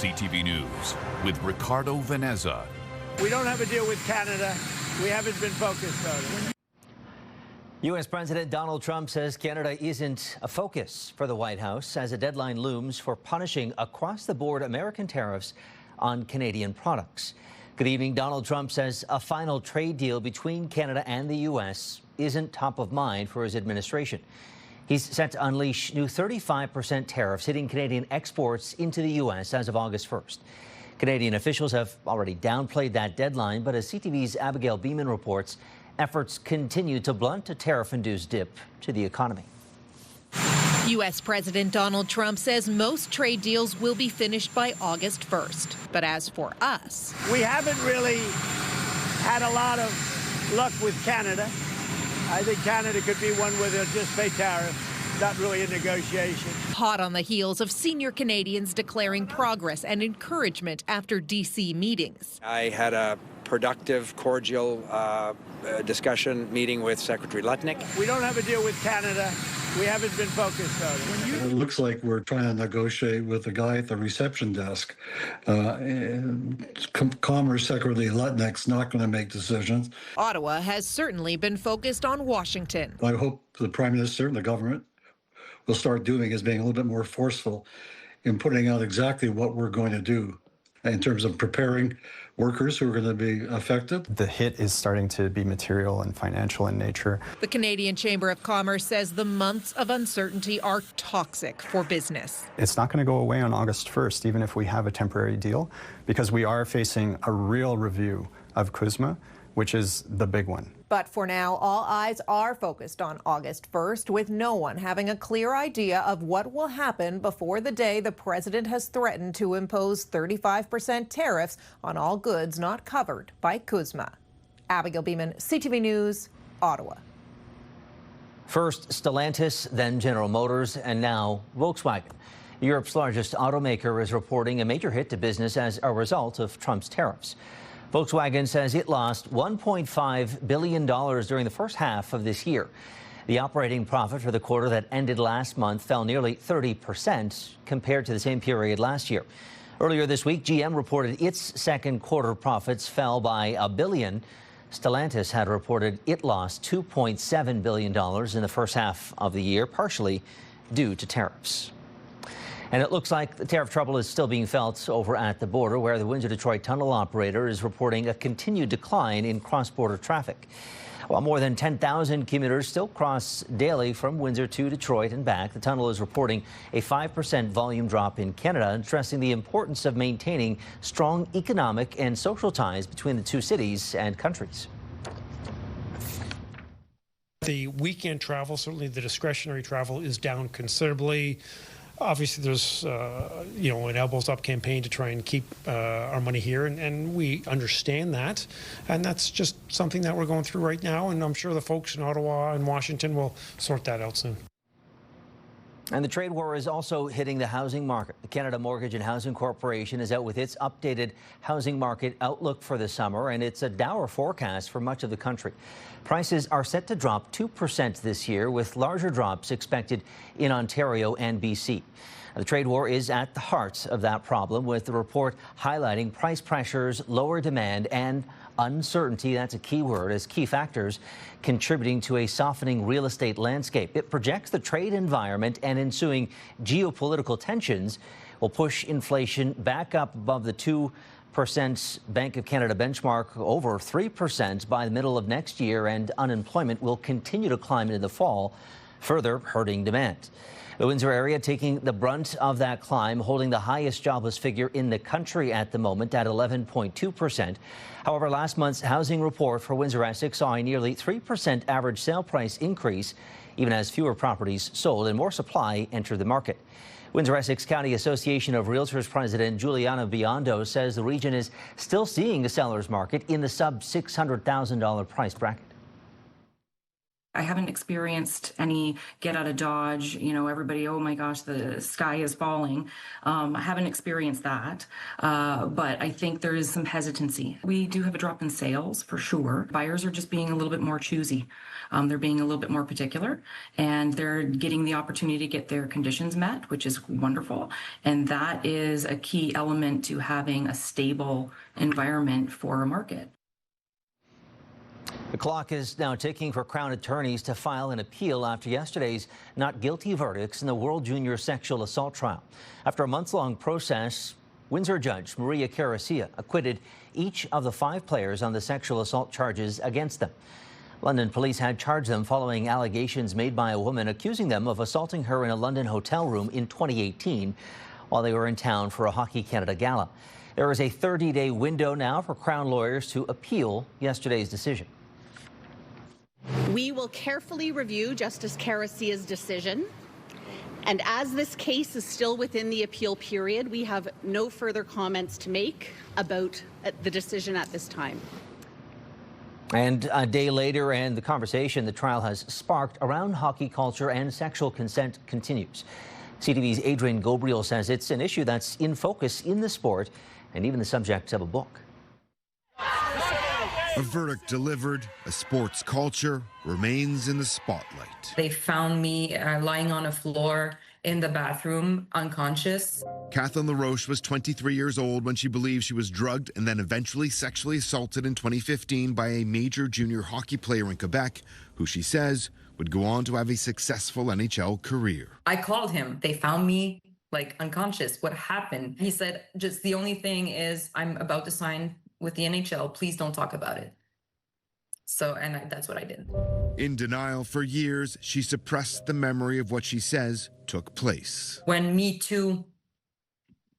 CTV News with Ricardo, Veneza. We don't have a deal with Canada. We haven't been focused on it. U.S. President Donald Trump says Canada isn't a focus for the White House as a deadline looms for punishing across-the-board American tariffs on Canadian products. Good evening. Donald Trump says a final trade deal between Canada and the U.S. isn't top of mind for his administration. He's set to unleash new 35% tariffs hitting Canadian exports into the U.S. as of August 1st. Canadian officials have already downplayed that deadline, but as CTV's Abigail Beeman reports, efforts continue to blunt a tariff-induced dip to the economy. U.S. President Donald Trump says most trade deals will be finished by August 1st. But as for us, we haven't really had a lot of luck with Canada. I think Canada could be one where they'll just pay tariffs, not really a negotiation. Hot on the heels of senior Canadians declaring progress and encouragement after D.C. meetings. I had a productive, cordial discussion meeting with Secretary Lutnick. We don't have a deal with Canada. We haven't been focused on it. It looks like we're trying to negotiate with the guy at the reception desk. Commerce Secretary Lutnick's not going to make decisions. Ottawa has certainly been focused on Washington. I hope the Prime Minister and the government will start doing is being a little bit more forceful in putting out exactly what we're going to do in terms of preparing workers who are going to be affected. The hit is starting to be material and financial in nature. The Canadian Chamber of Commerce says the months of uncertainty are toxic for business. It's not going to go away on August 1st, even if we have a temporary deal, because we are facing a real review of CUSMA, which is the big one. But for now, all eyes are focused on August 1st, with no one having a clear idea of what will happen before the day the president has threatened to impose 35% tariffs on all goods not covered by CUSMA. Abigail Beeman, CTV News, Ottawa. First Stellantis, then General Motors, and now Volkswagen. Europe's largest automaker is reporting a major hit to business as a result of Trump's tariffs. Volkswagen says it lost $1.5 billion during the first half of this year. The operating profit for the quarter that ended last month fell nearly 30% compared to the same period last year. Earlier this week, GM reported its second quarter profits fell by $1 billion. Stellantis had reported it lost $2.7 billion in the first half of the year, partially due to tariffs. And it looks like the tariff trouble is still being felt over at the border, where the Windsor-Detroit tunnel operator is reporting a continued decline in cross-border traffic. While more than 10,000 commuters still cross daily from Windsor to Detroit and back, the tunnel is reporting a 5% volume drop in Canada, stressing the importance of maintaining strong economic and social ties between the two cities and countries. The weekend travel, certainly the discretionary travel, is down considerably. Obviously, there's, an elbows up campaign to try and keep our money here, and we understand that. And that's just something that we're going through right now, and I'm sure the folks in Ottawa and Washington will sort that out soon. And the trade war is also hitting the housing market. The Canada Mortgage and Housing Corporation is out with its updated housing market outlook for the summer, and it's a dour forecast for much of the country. Prices are set to drop 2% this year, with larger drops expected in Ontario and BC. The trade war is at the heart of that problem, with the report highlighting price pressures, lower demand, and uncertainty, that's a key word, as key factors contributing to a softening real estate landscape. It projects the trade environment and ensuing geopolitical tensions will push inflation back up above the 2% Bank of Canada benchmark, over 3% by the middle of next year, and unemployment will continue to climb into the fall, further hurting demand. The Windsor area taking the brunt of that climb, holding the highest jobless figure in the country at the moment at 11.2%. However, last month's housing report for Windsor-Essex saw a nearly 3% average sale price increase, even as fewer properties sold and more supply entered the market. Windsor-Essex County Association of Realtors President Juliana Biondo says the region is still seeing a seller's market in the sub-$600,000 price bracket. I haven't experienced any get out of Dodge, everybody, oh my gosh, the sky is falling. I haven't experienced that, but I think there is some hesitancy. We do have a drop in sales for sure. Buyers are just being a little bit more choosy. They're being a little bit more particular, and they're getting the opportunity to get their conditions met, which is wonderful. And that is a key element to having a stable environment for a market. The clock is now ticking for Crown attorneys to file an appeal after yesterday's not guilty verdicts in the World Junior Sexual Assault trial. After a months-long process, Windsor Judge Maria Caracia acquitted each of the 5 players on the sexual assault charges against them. London police had charged them following allegations made by a woman accusing them of assaulting her in a London hotel room in 2018 while they were in town for a Hockey Canada gala. There is a 30-day window now for Crown lawyers to appeal yesterday's decision. We will carefully review Justice Caracia's decision, and as this case is still within the appeal period, we have no further comments to make about the decision at this time. And a day later, and the conversation the trial has sparked around hockey culture and sexual consent continues. CTV's Adrian Gobriel says it's an issue that's in focus in the sport and even the subject of a book. A verdict delivered, a sports culture remains in the spotlight. They found me lying on a floor in the bathroom, unconscious. Kathleen LaRoche was 23 years old when she believed she was drugged and then eventually sexually assaulted in 2015 by a major junior hockey player in Quebec, who she says would go on to have a successful NHL career. I called him. They found me unconscious. What happened? He said, just the only thing is I'm about to sign with the NHL, please don't talk about it. That's what I did. In denial for years, she suppressed the memory of what she says took place. When Me Too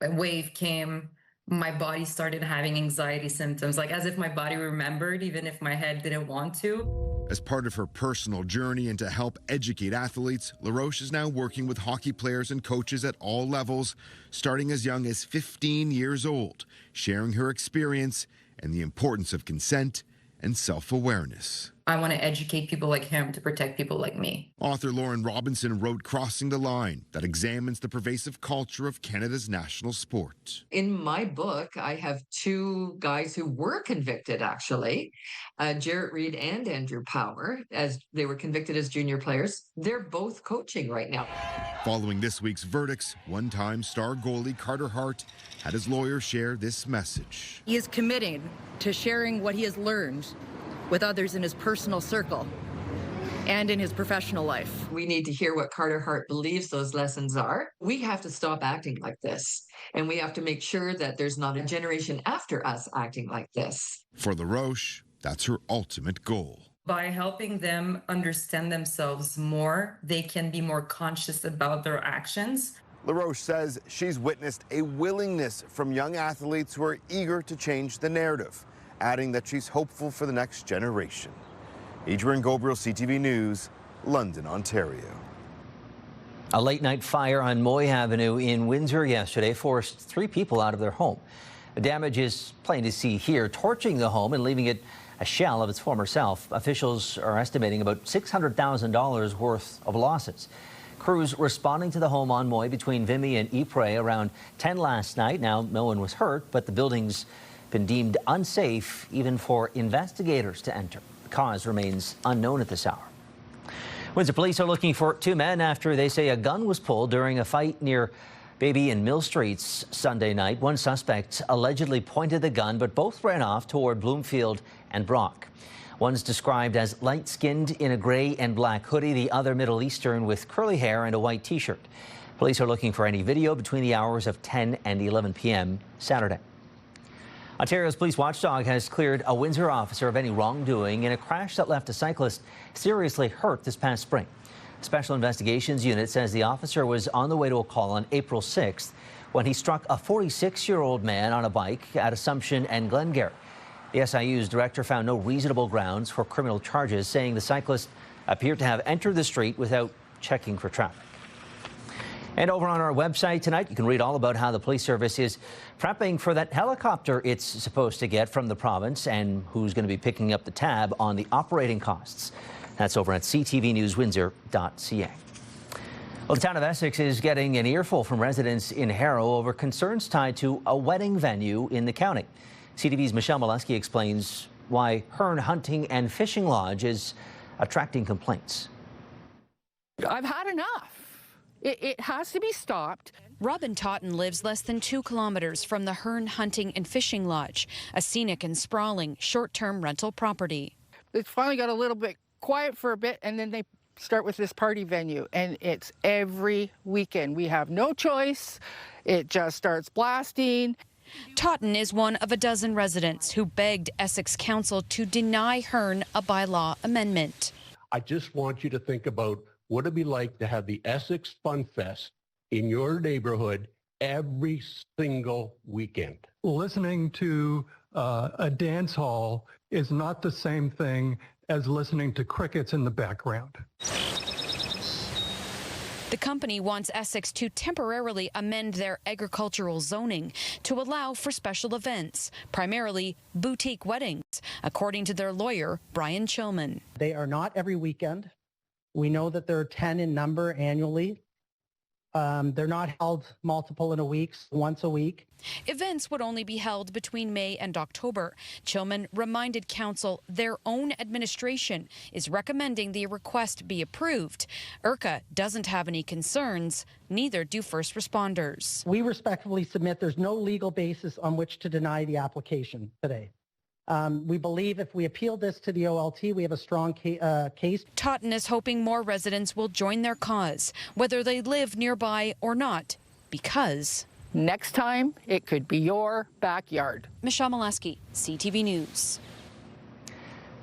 wave came, my body started having anxiety symptoms, as if my body remembered, even if my head didn't want to. As part of her personal journey and to help educate athletes, LaRoche is now working with hockey players and coaches at all levels, starting as young as 15 years old, sharing her experience and the importance of consent and self-awareness. I want to educate people like him to protect people like me. Author Lauren Robinson wrote Crossing the Line, that examines the pervasive culture of Canada's national sport. In my book, I have 2 guys who were convicted, actually, Jarrett Reed and Andrew Power, as they were convicted as junior players. They're both coaching right now. Following this week's verdicts, one-time star goalie Carter Hart had his lawyer share this message. He is committed to sharing what he has learned with others in his personal circle and in his professional life. We need to hear what Carter Hart believes those lessons are. We have to stop acting like this, and we have to make sure that there's not a generation after us acting like this. For LaRoche, that's her ultimate goal. By helping them understand themselves more, they can be more conscious about their actions. LaRoche says she's witnessed a willingness from young athletes who are eager to change the narrative, adding that she's hopeful for the next generation. Adrian Gobriel, CTV News, London, Ontario. A late-night fire on Moy Avenue in Windsor yesterday forced 3 people out of their home. The damage is plain to see here, torching the home and leaving it a shell of its former self. Officials are estimating about $600,000 worth of losses. Crews responding to the home on Moy between Vimy and Ypres around 10 last night. Now, no one was hurt, but the building's been deemed unsafe even for investigators to enter. The cause remains unknown at this hour. Windsor police are looking for 2 men after they say a gun was pulled during a fight near Baby and Mill Streets Sunday night. One suspect allegedly pointed the gun, but both ran off toward Bloomfield and Brock. One's described as light-skinned in a gray and black hoodie, the other Middle Eastern with curly hair and a white T-shirt. Police are looking for any video between the hours of 10 and 11 p.m. Saturday. Ontario's police watchdog has cleared a Windsor officer of any wrongdoing in a crash that left a cyclist seriously hurt this past spring. A Special Investigations Unit says the officer was on the way to a call on April 6th when he struck a 46-year-old man on a bike at Assumption and Glengarry. The SIU's director found no reasonable grounds for criminal charges, saying the cyclist appeared to have entered the street without checking for traffic. And over on our website tonight, you can read all about how the police service is prepping for that helicopter it's supposed to get from the province and who's going to be picking up the tab on the operating costs. That's over at ctvnewswindsor.ca. Well, the town of Essex is getting an earful from residents in Harrow over concerns tied to a wedding venue in the county. CTV's Michelle Molesky explains why Hearn Hunting and Fishing Lodge is attracting complaints. I've had enough. It has to be stopped. Robin Totten lives less than 2 kilometers from the Hearn Hunting and Fishing Lodge, a scenic and sprawling short-term rental property. It's finally got a little bit quiet for a bit, and then they start with this party venue, and it's every weekend. We have no choice. It just starts blasting. Totten is one of a dozen residents who begged Essex Council to deny Hearn a bylaw amendment. I just want you to think about what it'd be like to have the Essex Fun Fest in your neighborhood every single weekend. Listening to a dance hall is not the same thing as listening to crickets in the background. The company wants Essex to temporarily amend their agricultural zoning to allow for special events, primarily boutique weddings, according to their lawyer, Brian Chilman. They are not every weekend. We know that there are 10 in number annually. They're not held multiple in a week, once a week. Events would only be held between May and October. Chilman reminded council their own administration is recommending the request be approved. IRCA doesn't have any concerns, neither do first responders. We respectfully submit there's no legal basis on which to deny the application today. We believe if we appeal this to the OLT, we have a strong case. Totten is hoping more residents will join their cause, whether they live nearby or not, because next time it could be your backyard. Michelle Molesky, CTV News.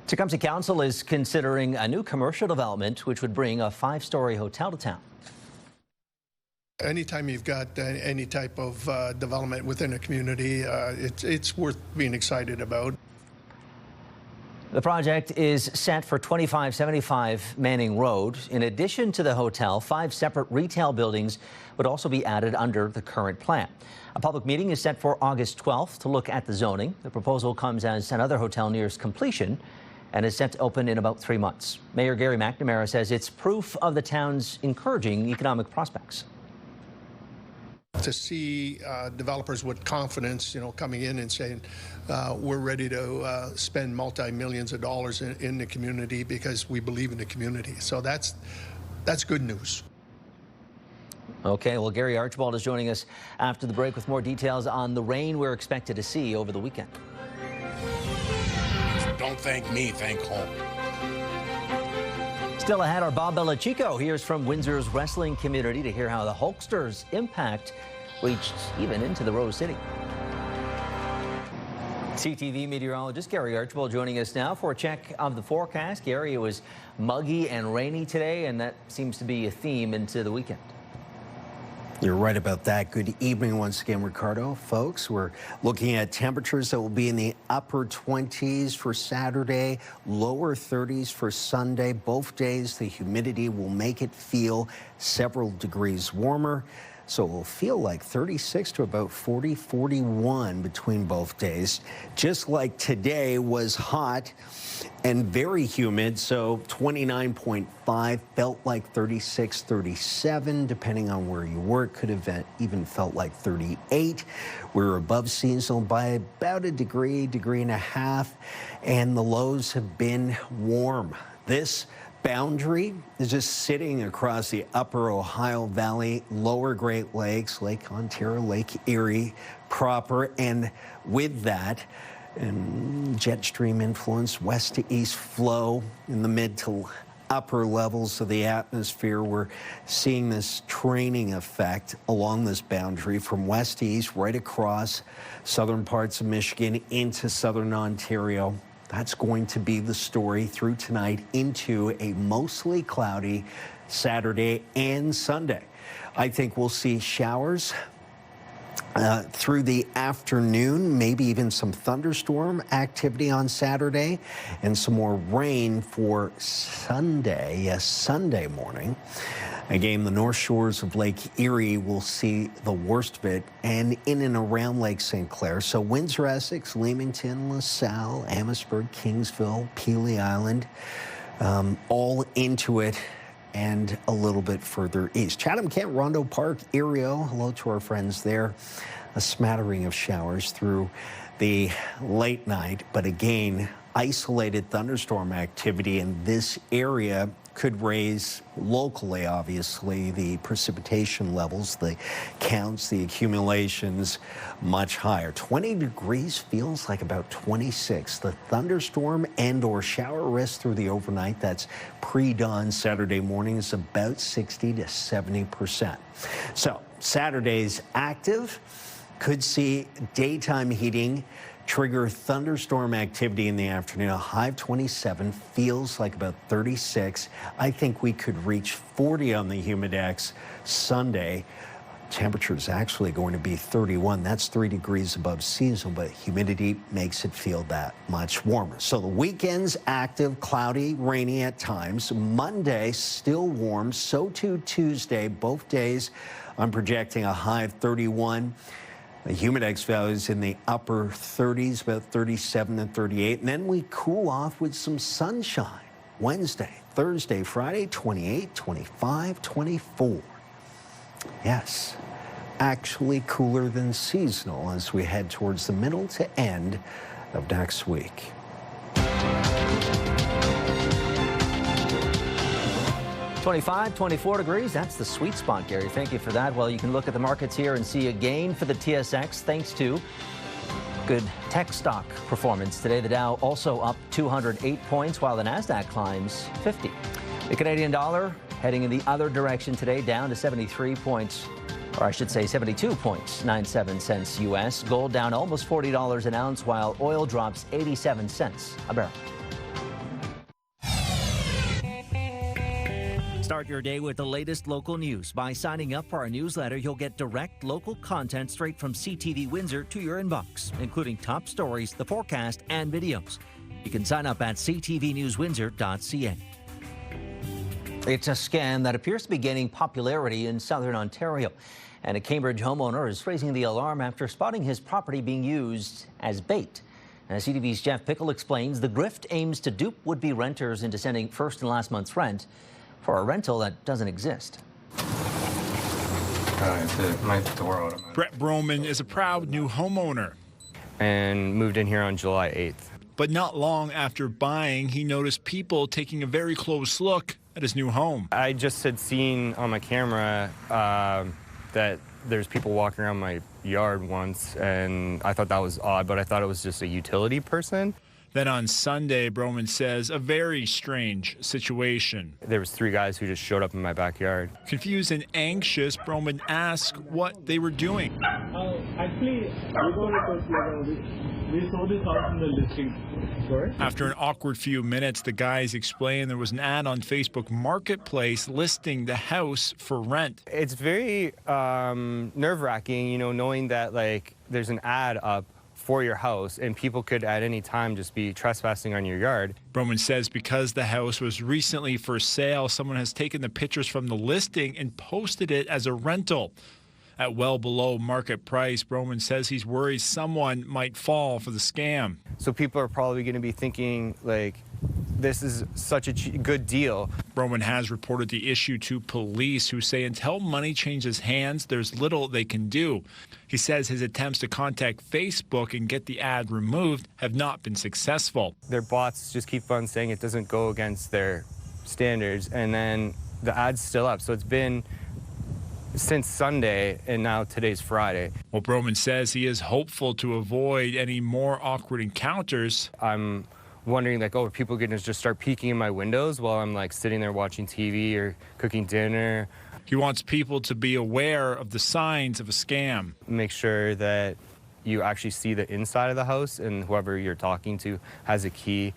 Tecumseh Council is considering a new commercial development which would bring a 5-story hotel to town. Anytime you've got any type of development within a community, it's worth being excited about. The project is set for 2575 Manning Road. In addition to the hotel, 5 separate retail buildings would also be added under the current plan. A public meeting is set for August 12th to look at the zoning. The proposal comes as another hotel nears completion and is set to open in about 3 months. Mayor Gary McNamara says it's proof of the town's encouraging economic prospects. To see developers with confidence, coming in and saying, we're ready to spend multi-millions of dollars in the community because we believe in the community. So that's good news. Okay, well, Gary Archibald is joining us after the break with more details on the rain we're expected to see over the weekend. Don't thank me, thank home. Still ahead, our Bob Belichico hears from Windsor's wrestling community to hear how the Hulksters' impact reached even into the Rose City. CTV meteorologist Gary Archibald joining us now for a check of the forecast. Gary, it was muggy and rainy today, and that seems to be a theme into the weekend. You're right about that. Good evening once again, Ricardo. Folks, we're looking at temperatures that will be in the upper 20s for Saturday, lower 30s for Sunday. Both days, the humidity will make it feel several degrees warmer. So it will feel like 36 to about 40, 41 between both days. Just like today was hot and very humid, so 29.5, felt like 36, 37, depending on where you were. It could have even felt like 38. We were above seasonal by about a degree, degree and a half, and the lows have been warm. This boundary is just sitting across the upper Ohio Valley, lower Great Lakes, Lake Ontario, Lake Erie proper, and with that, and jet stream influence, west to east flow in the mid to upper levels of the atmosphere. We're seeing this training effect along this boundary from west to east, right across southern parts of Michigan into southern Ontario. That's going to be the story through tonight into a mostly cloudy Saturday and Sunday. I think we'll see showers through the afternoon, maybe even some thunderstorm activity on Saturday, and some more rain for Sunday, yes, Sunday morning. Again, the north shores of Lake Erie will see the worst of it, and in and around Lake St. Clair. So Windsor, Essex, Leamington, LaSalle, Amherstburg, Kingsville, Pelee Island, all into it and a little bit further east. Chatham, Kent, Rondo Park, Erio. Hello to our friends there. A smattering of showers through the late night, but again, isolated thunderstorm activity in this area could raise locally, obviously, the precipitation levels, the counts, the accumulations much higher. 20 degrees feels like about 26. The thunderstorm and or shower risk through the overnight, that's pre-dawn Saturday morning, is about 60 to 70%. So Saturday's active, could see daytime heating trigger thunderstorm activity in the afternoon. A high of 27, feels like about 36. I think we could reach 40 on the Humidex Sunday. Temperature is actually going to be 31. That's 3 degrees above seasonal, but humidity makes it feel that much warmer. So the weekend's active, cloudy, rainy at times. Monday, still warm. So too Tuesday. Both days, I'm projecting a high of 31. The Humidex values in the upper 30s, about 37 and 38. And then we cool off with some sunshine. Wednesday, Thursday, Friday, 28, 25, 24. Yes, actually cooler than seasonal as we head towards the middle to end of next week. 25, 24 degrees, that's the sweet spot, Gary. Thank you for that. Well, you can look at the markets here and see a gain for the TSX thanks to good tech stock performance today. The Dow also up 208 points while the Nasdaq climbs 50. The Canadian dollar heading in the other direction today, down to 73 points, or I should say 72.97 cents U.S. Gold down almost $40 an ounce while oil drops 87 cents a barrel. Start your day with the latest local news. By signing up for our newsletter, you'll get direct local content straight from CTV Windsor to your inbox, including top stories, the forecast, and videos. You can sign up at ctvnewswindsor.ca. It's a scam that appears to be gaining popularity in southern Ontario. And a Cambridge homeowner is raising the alarm after spotting his property being used as bait. As CTV's Jeff Pickle explains, the grift aims to dupe would-be renters into sending first and last month's rent for a rental that doesn't exist. Brett Broman is a proud new homeowner and moved in here on July 8th. But not long after buying, he noticed people taking a very close look at his new home. I just had seen on my camera that there's people walking around my yard once, and I thought that was odd, but I thought it was just a utility person. Then on Sunday, Broman says, a very strange situation. There was 3 guys who just showed up in my backyard. Confused and anxious, Broman asked what they were doing. Actually, we saw this house in the listing. Sorry? After an awkward few minutes, the guys explained there was an ad on Facebook Marketplace listing the house for rent. It's very nerve-wracking, knowing that, there's an ad up for your house, and people could at any time just be trespassing on your yard. Broman says because the house was recently for sale, someone has taken the pictures from the listing and posted it as a rental. At well below market price, Broman says he's worried someone might fall for the scam. So people are probably going to be thinking, this is such a good deal. Broman has reported the issue to police, who say until money changes hands, there's little they can do. He says his attempts to contact Facebook and get the ad removed have not been successful. Their bots just keep on saying it doesn't go against their standards, and then the ad's still up. So it's been since Sunday, and now today's Friday. Well, Broman says he is hopeful to avoid any more awkward encounters. I'm wondering, are people going to just start peeking in my windows while I'm sitting there watching TV or cooking dinner? He wants people to be aware of the signs of a scam. Make sure that you actually see the inside of the house, and whoever you're talking to has a key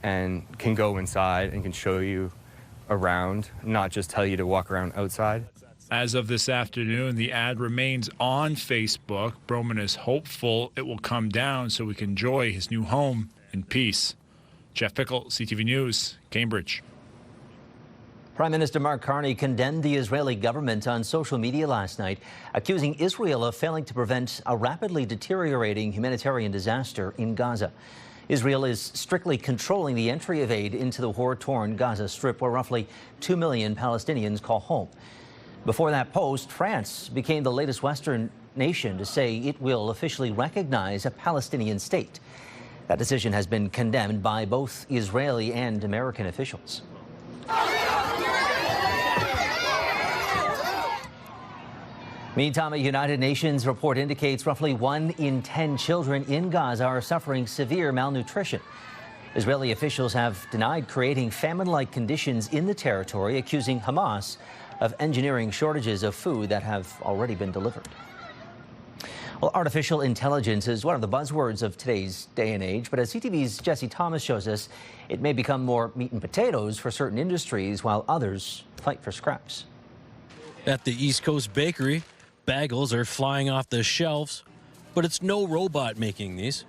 and can go inside and can show you around, not just tell you to walk around outside. As of this afternoon, the ad remains on Facebook. Broman is hopeful it will come down so he can enjoy his new home in peace. Jeff Pickle, CTV News, Cambridge. Prime Minister Mark Carney condemned the Israeli government on social media last night, accusing Israel of failing to prevent a rapidly deteriorating humanitarian disaster in Gaza. Israel is strictly controlling the entry of aid into the war-torn Gaza Strip, where roughly 2 million Palestinians call home. Before that post, France became the latest Western nation to say it will officially recognize a Palestinian state. That decision has been condemned by both Israeli and American officials. Meantime, a United Nations report indicates roughly 1 in 10 children in Gaza are suffering severe malnutrition. Israeli officials have denied creating famine-like conditions in the territory, accusing Hamas of engineering shortages of food that have already been delivered. Well, artificial intelligence is one of the buzzwords of today's day and age, but as CTV's Jesse Thomas shows us, it may become more meat and potatoes for certain industries while others fight for scraps. At the East Coast Bakery, bagels are flying off the shelves, but it's no robot making these.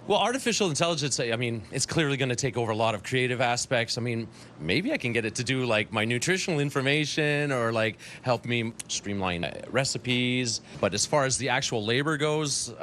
Well, artificial intelligence, I mean, it's clearly going to take over a lot of creative aspects. I mean, maybe I can get it to do like my nutritional information or like help me streamline recipes. But as far as the actual labor goes,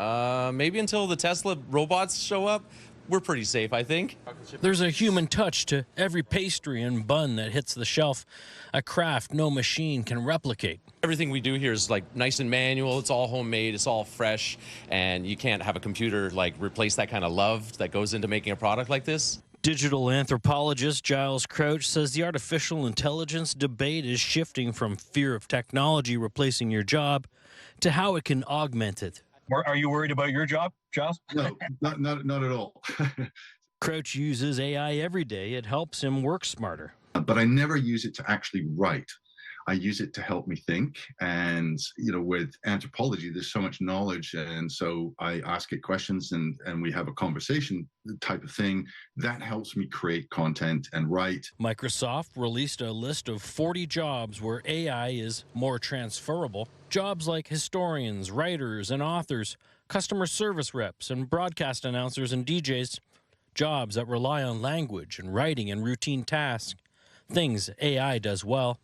maybe until the Tesla robots show up, we're pretty safe, I think. There's a human touch to every pastry and bun that hits the shelf, a craft no machine can replicate. Everything we do here is like nice and manual. It's all homemade. It's all fresh. And you can't have a computer like replace that kind of love that goes into making a product like this. Digital anthropologist Giles Crouch says the artificial intelligence debate is shifting from fear of technology replacing your job to how it can augment it. Are you worried about your job, Giles? No, not at all. Crouch uses AI every day. It helps him work smarter. But I never use it to actually write. I use it to help me think. And, you know, with anthropology, there's so much knowledge. And so I ask it questions and we have a conversation type of thing. That helps me create content and write. Microsoft released a list of 40 jobs where AI is more transferable. Jobs like historians, writers, and authors, customer service reps, and broadcast announcers and DJs. Jobs that rely on language and writing and routine tasks. Things AI does well.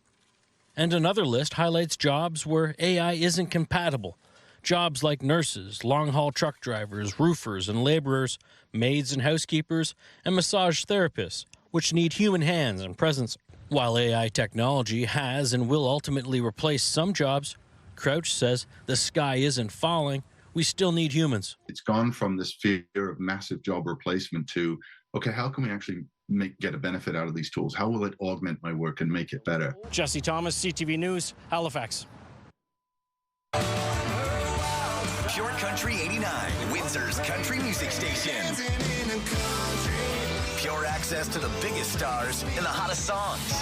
And another list highlights jobs where AI isn't compatible. Jobs like nurses, long-haul truck drivers, roofers and laborers, maids and housekeepers, and massage therapists, which need human hands and presence. While AI technology has and will ultimately replace some jobs, Crouch says the sky isn't falling. We still need humans. It's gone from this fear of massive job replacement to, okay, how can we actually get a benefit out of these tools? How will it augment my work and make it better? Jesse Thomas, CTV News, Halifax. Pure Country 89, Windsor's country music station. Pure access to the biggest stars and the hottest songs.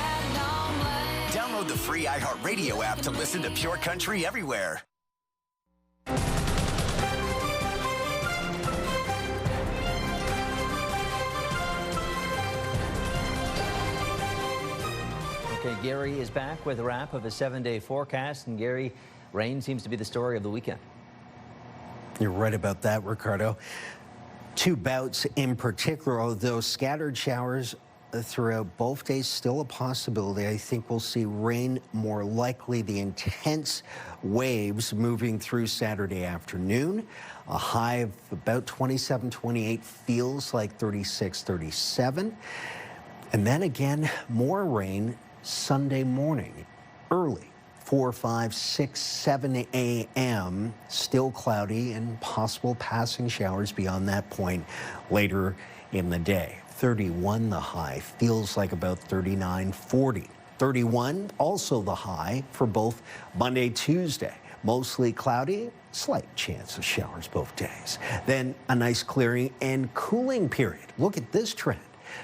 Download the free iHeartRadio app to listen to Pure Country everywhere. Okay, Gary is back with a wrap of a 7-day forecast. And Gary, rain seems to be the story of the weekend. You're right about that, Ricardo. 2 bouts in particular, although scattered showers throughout both days, still a possibility. I think we'll see rain more likely. The intense waves moving through Saturday afternoon. A high of about 27, 28, feels like 36, 37. And then again, more rain Sunday morning, early, 4, 5, 6, 7 a.m., still cloudy and possible passing showers beyond that point later in the day. 31 the high, feels like about 39, 40. 31 also the high for both Monday, Tuesday. Mostly cloudy, slight chance of showers both days. Then a nice clearing and cooling period. Look at this trend.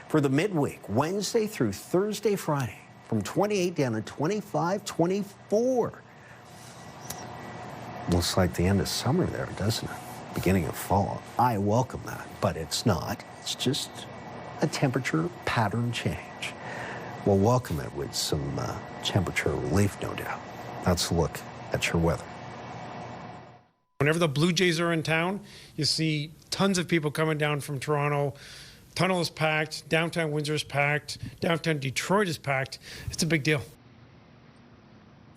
For the midweek, Wednesday through Thursday, Friday, from 28 down to 25, 24. Looks like the end of summer there, doesn't it? Beginning of fall. I welcome that, but it's not. It's just a temperature pattern change. We'll welcome it with some temperature relief, no doubt. That's a look at your weather. Whenever the Blue Jays are in town, you see tons of people coming down from Toronto. Tunnel is packed, downtown Windsor is packed, downtown Detroit is packed. It's a big deal.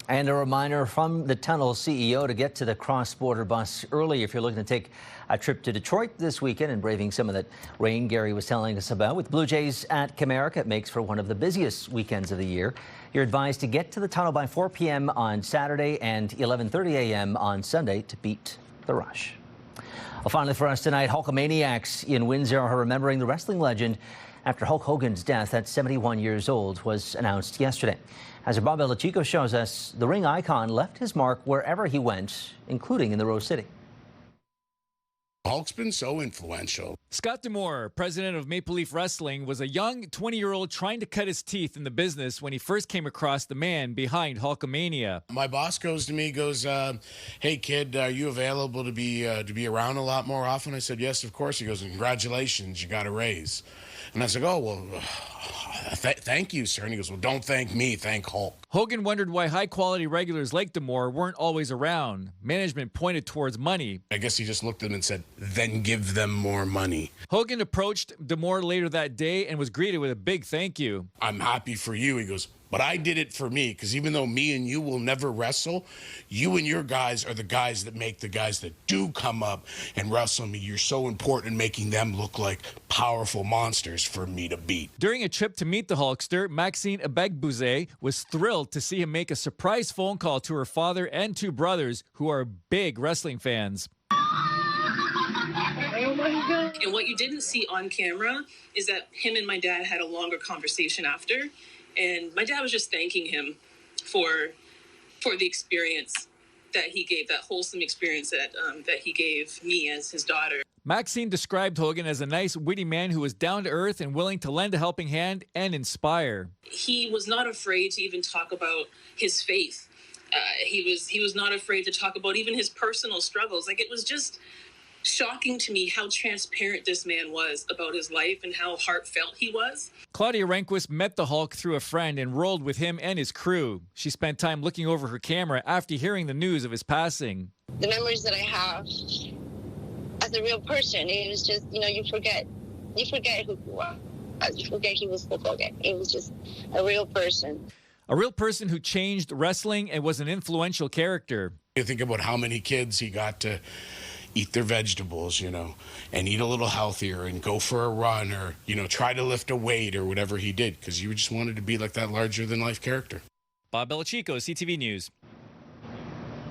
And a reminder from the Tunnel CEO to get to the cross-border bus early if you're looking to take a trip to Detroit this weekend and braving some of that rain Gary was telling us about. With Blue Jays at Comerica, it makes for one of the busiest weekends of the year. You're advised to get to the Tunnel by 4 p.m. on Saturday and 11:30 a.m. on Sunday to beat the rush. Well, finally for us tonight, Hulkamaniacs in Windsor are remembering the wrestling legend after Hulk Hogan's death at 71 years old was announced yesterday. As Bob Belichico shows us, the ring icon left his mark wherever he went, including in the Rose City. Hulk's been so influential. Scott D'Amore, president of Maple Leaf Wrestling, was a young 20-year-old trying to cut his teeth in the business when he first came across the man behind Hulkamania. My boss goes to me, goes, "Hey kid, are you available to be around a lot more often?" I said, "Yes, of course." He goes, "Congratulations, you got a raise." And I said, "Oh, well, thank you, sir." And he goes, "Well, don't thank me, thank Hulk." Hogan wondered why high-quality regulars like D'Amore weren't always around. Management pointed towards money. I guess he just looked at them and said, "Then give them more money." Hogan approached D'Amore later that day and was greeted with a big thank you. "I'm happy for you." He goes, "But I did it for me, because even though me and you will never wrestle, you and your guys are the guys that make the guys that do come up and wrestle me. You're so important in making them look like powerful monsters for me to beat." During a trip to meet the Hulkster, Maxine Abegbuze was thrilled to see him make a surprise phone call to her father and two brothers who are big wrestling fans. And what you didn't see on camera is that him and my dad had a longer conversation after. And my dad was just thanking him for the experience that he gave, that wholesome experience that he gave me as his daughter. Maxine described Hogan as a nice, witty man who was down to earth and willing to lend a helping hand and inspire. He was not afraid to even talk about his faith. He was not afraid to talk about even his personal struggles. Like, it was just shocking to me how transparent this man was about his life and how heartfelt he was. Claudia Rehnquist met the Hulk through a friend and rolled with him and his crew. She spent time looking over her camera after hearing the news of his passing. The memories that I have as a real person, it was just, you forget who he was. You forget he was Hulk Hogan. It was just a real person. A real person who changed wrestling and was an influential character. You think about how many kids he got to eat their vegetables, and eat a little healthier and go for a run or, try to lift a weight or whatever he did, because you just wanted to be like that larger-than-life character. Bob Belichico, CTV News.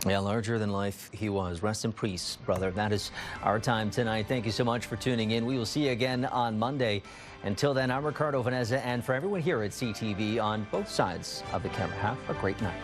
Yeah, larger than life he was. Rest in peace, brother. That is our time tonight. Thank you so much for tuning in. We will see you again on Monday. Until then, I'm Ricardo, Veneza, and for everyone here at CTV on both sides of the camera, have a great night.